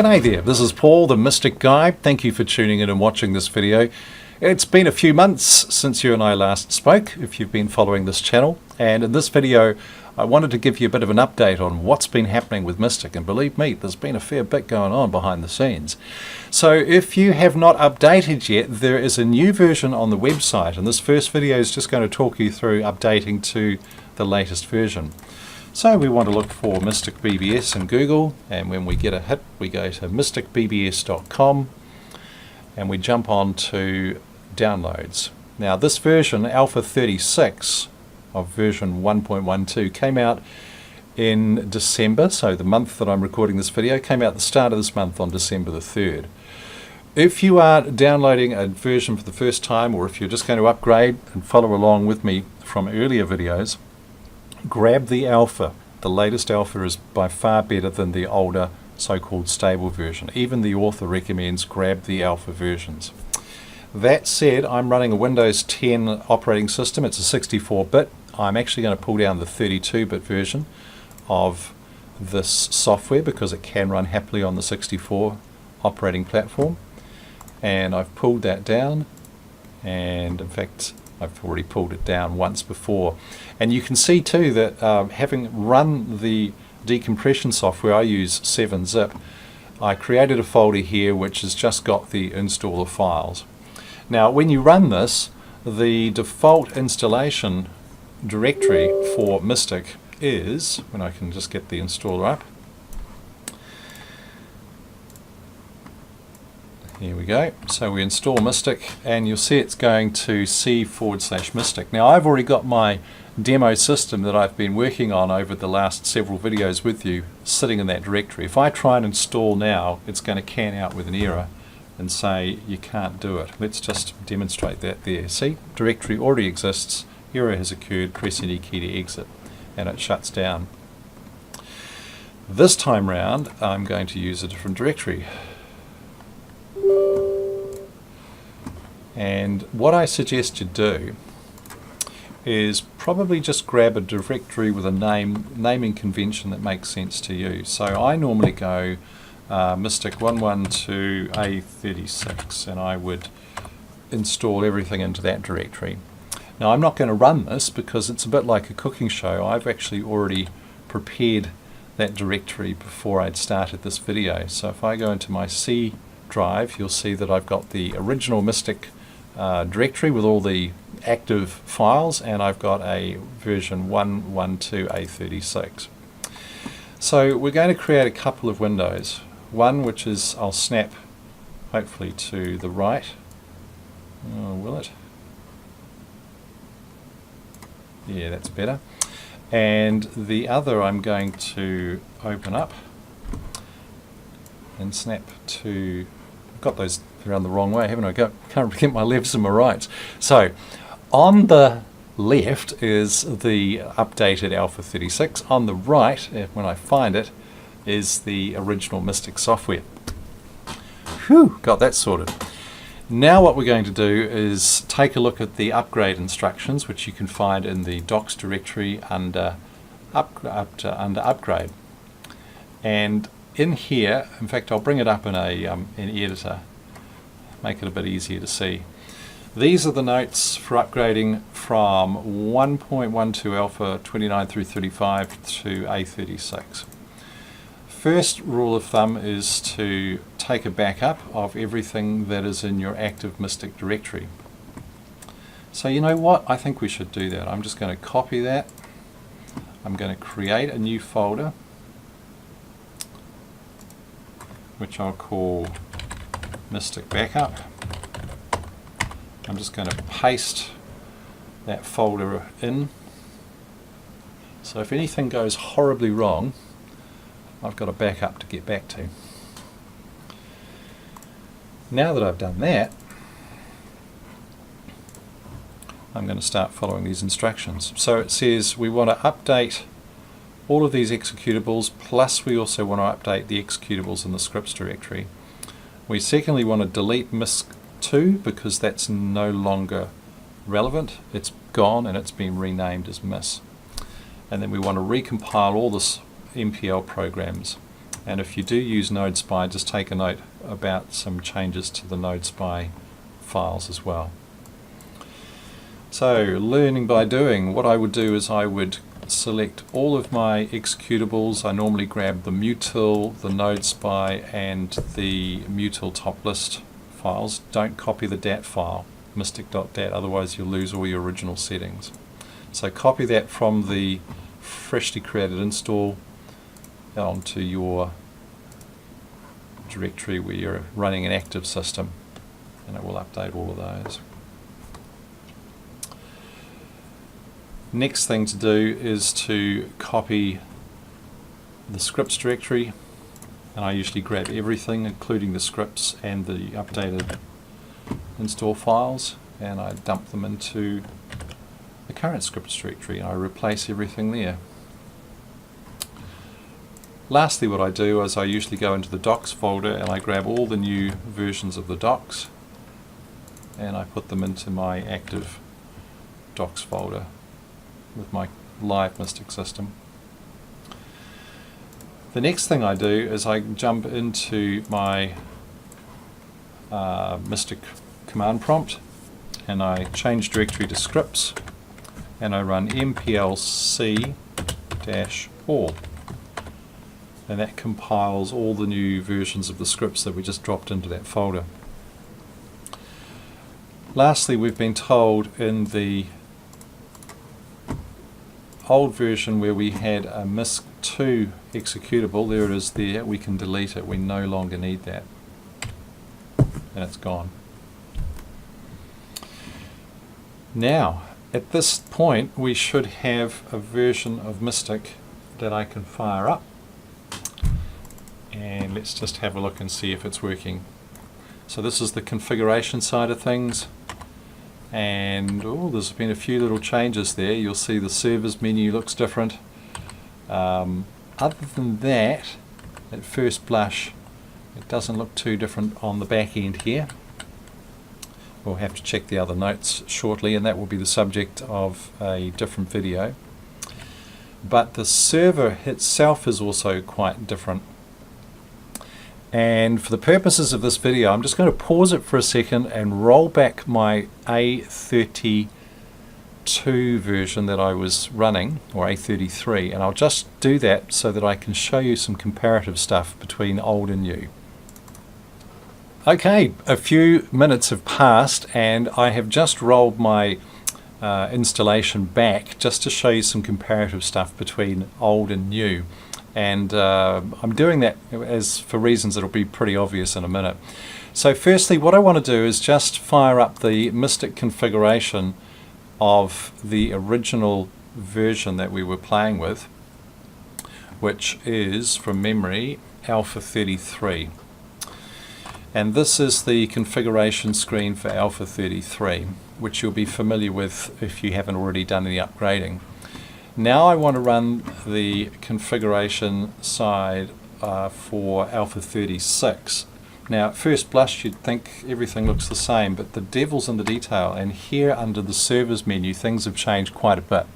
G'day there, this is Paul, the Mystic Guy. Thank you for tuning in and watching this video. It's been a few months since you and I last spoke, if you've been following this channel. And in this video, I wanted to give you a bit of an update on what's been happening with Mystic. And believe me, there's been a fair bit going on behind the scenes. So if you have not updated yet, there is a new version on the website. And this first video is just going to talk you through updating to the latest version. So we want to look for Mystic BBS in Google, and when we get a hit we go to mysticbbs.com and we jump on to downloads. Now this version, Alpha 36 of version 1.12, came out in December, so the month that I'm recording this video came out at the start of this month on December the 3rd. If you are downloading a version for the first time, or if you're just going to upgrade and follow along with me from earlier videos, grab the alpha. The latest alpha is by far better than the older so-called stable version. Even the author recommends grab the alpha versions. That said, I'm running a Windows 10 operating system. It's a 64-bit. I'm actually going to pull down the 32-bit version of this software because it can run happily on the 64 operating platform. And I've pulled that down, and in fact I've already pulled it down once before. And you can see too that having run the decompression software, I use 7-zip, I created a folder here which has just got the installer files. Now when you run this, the default installation directory for Mystic is, when I can just get the installer up, here we go. So we install Mystic and you'll see it's going to C/Mystic. Now I've already got my demo system that I've been working on over the last several videos with you sitting in that directory. If I try and install now, it's going to can out with an error and say you can't do it. Let's just demonstrate that there. See, directory already exists, error has occurred, press any key to exit, and it shuts down. This time round I'm going to use a different directory. And what I suggest you do is probably just grab a directory with a naming convention that makes sense to you. So I normally go Mystic 112 A36, and I would install everything into that directory. Now I'm not going to run this because it's a bit like a cooking show. I've actually already prepared that directory before I'd started this video. So if I go into my C drive, you'll see that I've got the original Mystic directory with all the active files, and I've got a version 112 A36. So we're going to create a couple of windows. One which is, I'll snap hopefully to the right. Oh, will it? Yeah, that's better. And the other I'm going to open up and snap to, I've got those around the wrong way, haven't I? Can't get my lefts and my rights. So on the left is the updated Alpha 36. On the right, when I find it, is the original Mystic software. Whew, got that sorted. Now what we're going to do is take a look at the upgrade instructions, which you can find in the docs directory under upgrade. And in here, in fact I'll bring it up in an editor, make it a bit easier to see. These are the notes for upgrading from 1.12 Alpha 29 through 35 to A36. First rule of thumb is to take a backup of everything that is in your active Mystic directory. So you know what, I think we should do that. I'm just going to copy that. I'm going to create a new folder which I'll call Mystic Backup. I'm just going to paste that folder in. So if anything goes horribly wrong, I've got a backup to get back to. Now that I've done that, I'm going to start following these instructions. So it says we want to update all of these executables, plus we also want to update the executables in the scripts directory. We secondly want to delete MISC2 because that's no longer relevant. It's gone and it's been renamed as MIS. And then we want to recompile all this MPL programs And if you do use NodeSpy, just take a note about some changes to the NodeSpy files as well. So, learning by doing, what I would do is I would select all of my executables. I normally grab the mutil, the NodeSpy, and the mutil top list files. Don't copy the dat file, mystic.dat, otherwise you'll lose all your original settings. So copy that from the freshly created install onto your directory where you're running an active system, and it will update all of those. Next thing to do is to copy the scripts directory, and I usually grab everything including the scripts and the updated install files, and I dump them into the current scripts directory and I replace everything there. Lastly, what I do is I usually go into the docs folder and I grab all the new versions of the docs and I put them into my active docs folder with my live Mystic system. The next thing I do is I jump into my Mystic command prompt and I change directory to scripts and I run mplc-all, and that compiles all the new versions of the scripts that we just dropped into that folder. Lastly, we've been told in the old version where we had a MISC2 executable, there it is there, we can delete it, we no longer need that, and it's gone. Now, at this point we should have a version of Mystic that I can fire up, and let's just have a look and see if it's working. So this is the configuration side of things. And there's been a few little changes there. You'll see the servers menu looks different. Other than that, at first blush, it doesn't look too different on the back end here. We'll have to check the other notes shortly, and that will be the subject of a different video. But the server itself is also quite different. And for the purposes of this video, I'm just going to pause it for a second and roll back my A32 version that I was running, or A33, and I'll just do that so that I can show you some comparative stuff between old and new. Okay, a few minutes have passed and I have just rolled my installation back just to show you some comparative stuff between old and new. And I'm doing that for reasons that will be pretty obvious in a minute. So firstly, what I want to do is just fire up the Mystic configuration of the original version that we were playing with, which is, from memory, Alpha 33. And this is the configuration screen for Alpha 33, which you'll be familiar with if you haven't already done any upgrading. Now I want to run the configuration side for Alpha 36. Now at first blush you'd think everything looks the same, but the devil's in the detail, and here under the servers menu things have changed quite a bit.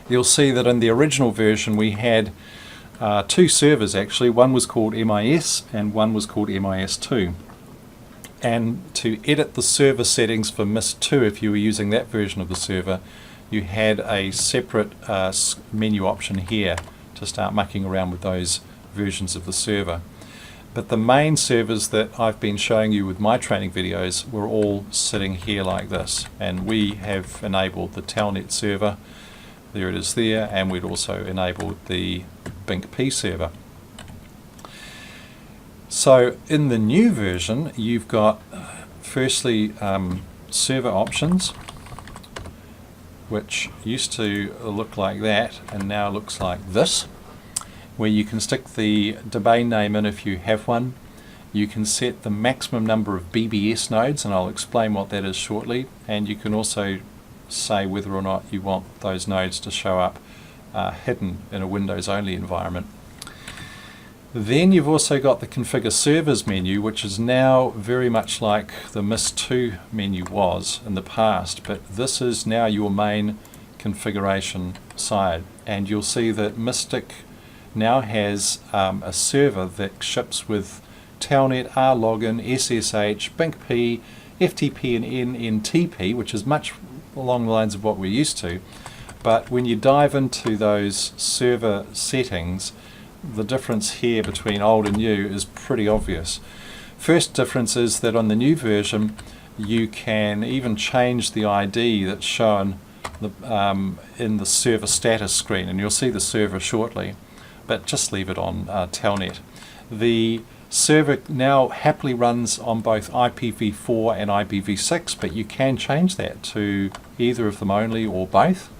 You'll see that in the original version we had two servers actually. One was called MIS and one was called MIS2. And to edit the server settings for MIS2, if you were using that version of the server, you had a separate menu option here to start mucking around with those versions of the server. But the main servers that I've been showing you with my training videos were all sitting here like this, and we have enabled the Telnet server, there it is there, and we'd also enabled the BinkP server. So in the new version you've got firstly server options, which used to look like that and now looks like this, where you can stick the domain name in if you have one. You can set the maximum number of BBS nodes, and I'll explain what that is shortly, and you can also say whether or not you want those nodes to show up hidden in a Windows only environment. Then you've also got the configure servers menu, which is now very much like the MIS2 menu was in the past, but this is now your main configuration side, and you'll see that Mystic now has a server that ships with Telnet, rlogin, SSH, BinkP, FTP and NTP, which is much along the lines of what we're used to. But when you dive into those server settings, the difference here between old and new is pretty obvious. First difference is that on the new version you can even change the ID that's shown in the server status screen, and you'll see the server shortly, but just leave it on Telnet. The server now happily runs on both IPv4 and IPv6, but you can change that to either of them only or both,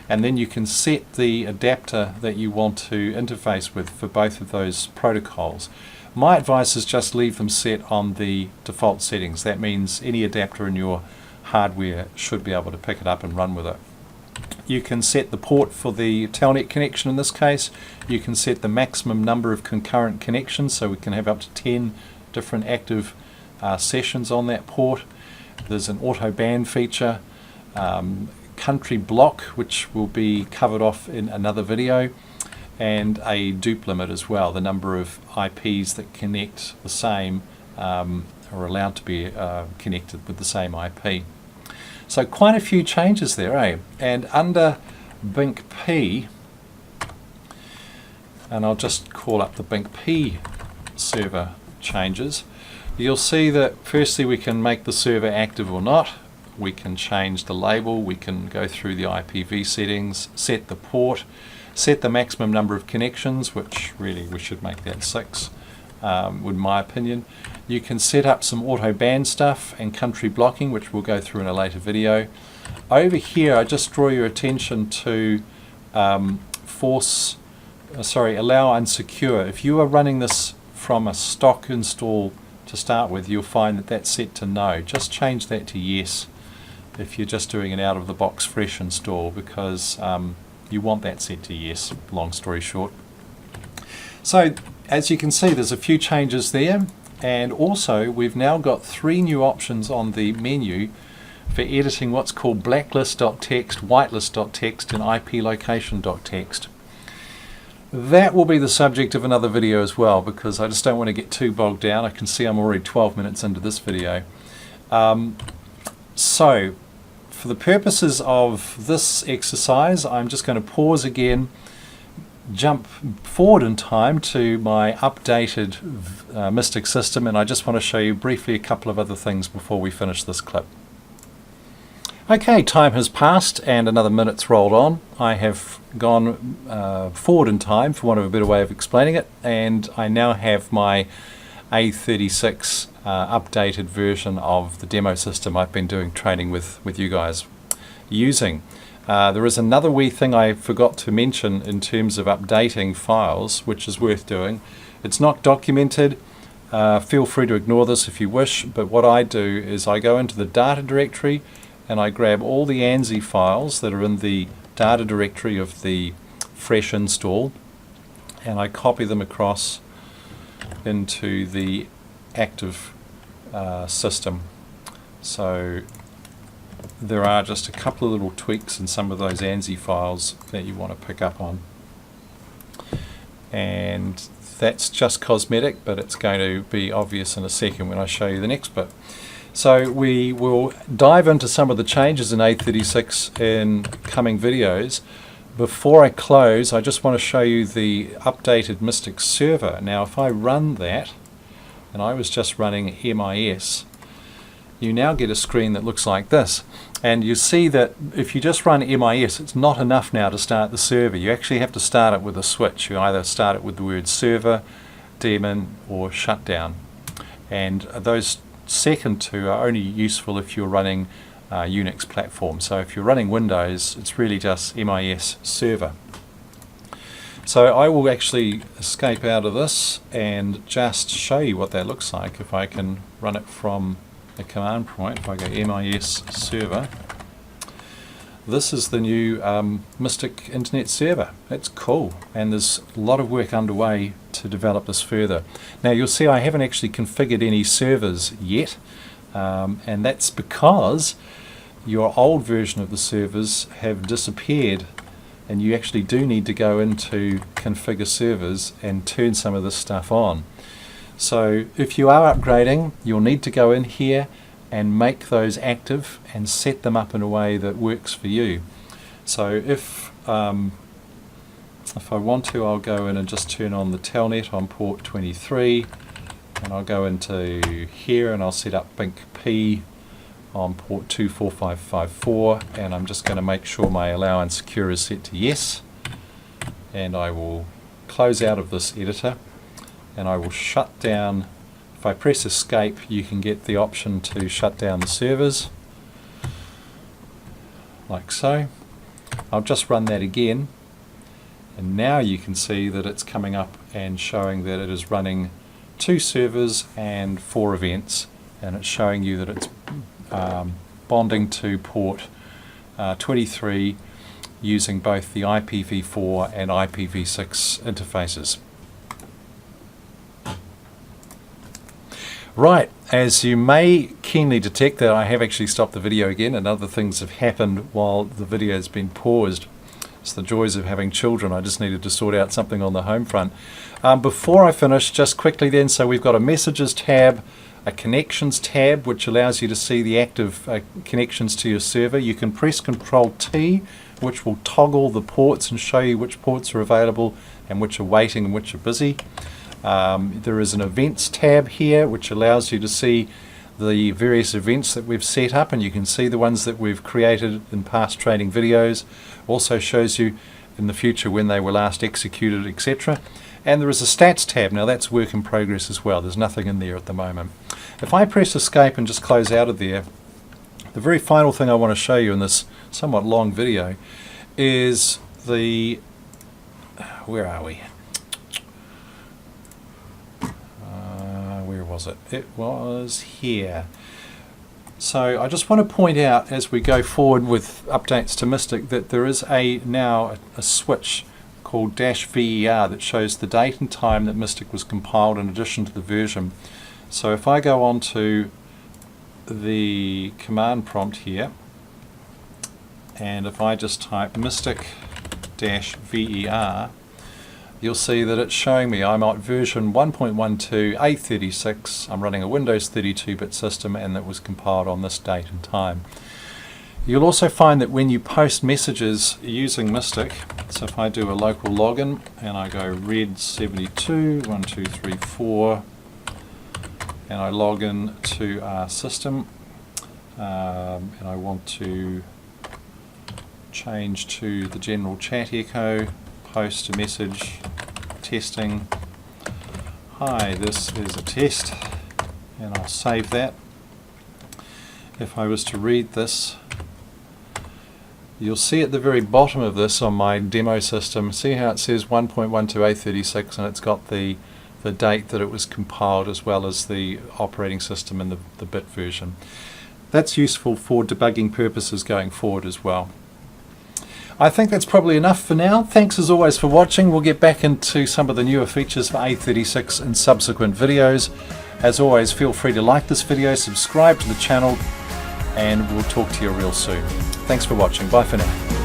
and then you can set the adapter that you want to interface with for both of those protocols. My advice is just leave them set on the default settings. That means any adapter in your hardware should be able to pick it up and run with it. You can set the port for the Telnet connection in this case. You can set the maximum number of concurrent connections, so we can have up to 10 different active sessions on that port. There's an auto ban feature, country block, which will be covered off in another video, and a dupe limit as well. The number of IPs that connect the same are allowed to be connected with the same IP. So quite a few changes there, eh? And under BinkP, and I'll just call up the BinkP server changes, you'll see that firstly we can make the server active or not. We can change the label, we can go through the IPv settings, set the port, set the maximum number of connections, which really we should make that 6, in my opinion. You can set up some auto ban stuff and country blocking, which we'll go through in a later video. Over here I just draw your attention to allow unsecure. If you are running this from a stock install to start with, you'll find that that's set to no. Just change that to yes if you're just doing an out of the box fresh install, because you want that set to yes, long story short. So as you can see, there's a few changes there, and also we've now got 3 new options on the menu for editing what's called blacklist.txt, whitelist.txt and IP location.txt. That will be the subject of another video as well, because I just don't want to get too bogged down. I can see I'm already 12 minutes into this video. So for the purposes of this exercise, I'm just going to pause again, jump forward in time to my updated Mystic system, and I just want to show you briefly a couple of other things before we finish this clip. Okay, time has passed and another minute's rolled on. I have gone forward in time, for want of a better way of explaining it, and I now have my A36 updated version of the demo system I've been doing training with you guys using. There is another wee thing I forgot to mention in terms of updating files, which is worth doing. It's not documented. Feel free to ignore this if you wish, but what I do is I go into the data directory and I grab all the ANSI files that are in the data directory of the fresh install, and I copy them across into the active system. So there are just a couple of little tweaks in some of those ANSI files that you want to pick up on, and that's just cosmetic, but it's going to be obvious in a second when I show you the next bit. So we will dive into some of the changes in A36 in coming videos. Before I close, I just want to show you the updated Mystic server. Now if I run that, and I was just running MIS, you now get a screen that looks like this. And you see that if you just run MIS, it's not enough now to start the server. You actually have to start it with a switch. You either start it with the word server, daemon, or shutdown. And those second two are only useful if you're running Unix platform. So if you're running Windows, it's really just MIS server. So I will actually escape out of this and just show you what that looks like if I can run it from a command prompt. If I go MIS server, this is the new Mystic Internet server. It's cool, and there's a lot of work underway to develop this further. Now you'll see I haven't actually configured any servers yet, and that's because your old version of the servers have disappeared and you actually do need to go into configure servers and turn some of this stuff on. So if you are upgrading, you'll need to go in here and make those active and set them up in a way that works for you. So if I want to, I'll go in and just turn on the telnet on port 23, and I'll go into here and I'll set up BINC-P on port 24554, and I'm just going to make sure my allow and secure is set to yes, and I will close out of this editor and I will shut down. If I press escape, you can get the option to shut down the servers like so. I'll just run that again, and now you can see that it's coming up and showing that it is running 2 servers and 4 events, and it's showing you that it's bonding to port 23 using both the IPv4 and IPv6 interfaces. Right, as you may keenly detect that I have actually stopped the video again, and other things have happened while the video has been paused. It's the joys of having children. I just needed to sort out something on the home front. Before I finish, just quickly then, so we've got a messages tab, a connections tab, which allows you to see the active connections to your server. You can press Control-T, which will toggle the ports and show you which ports are available and which are waiting and which are busy. There is an events tab here, which allows you to see the various events that we've set up, and you can see the ones that we've created in past training videos. Also shows you in the future when they were last executed, etc. And there is a stats tab. Now that's work in progress as well. There's nothing in there at the moment. If I press escape and just close out of there, the very final thing I want to show you in this somewhat long video is the, where are we? Where was it? It was here. So I just want to point out as we go forward with updates to Mystic that there is now a switch called -ver that shows the date and time that Mystic was compiled in addition to the version. So if I go on to the command prompt here, and if I just type mystic-ver, you'll see that it's showing me I'm at version 1.12 A36. I'm running a Windows 32-bit system, and that was compiled on this date and time. You'll also find that when you post messages using Mystic, so if I do a local login and I go red72 1234 and I log in to our system, and I want to change to the general chat echo, post a message, testing, hi, this is a test, and I'll save that. If I was to read this, you'll see at the very bottom of this on my demo system, see how it says 1.12A36, and it's got the date that it was compiled as well as the operating system and the bit version. That's useful for debugging purposes going forward as well. I think that's probably enough for now. Thanks as always for watching. We'll get back into some of the newer features for A36 in subsequent videos. As always, feel free to like this video, subscribe to the channel, and we'll talk to you real soon. Thanks for watching. Bye for now.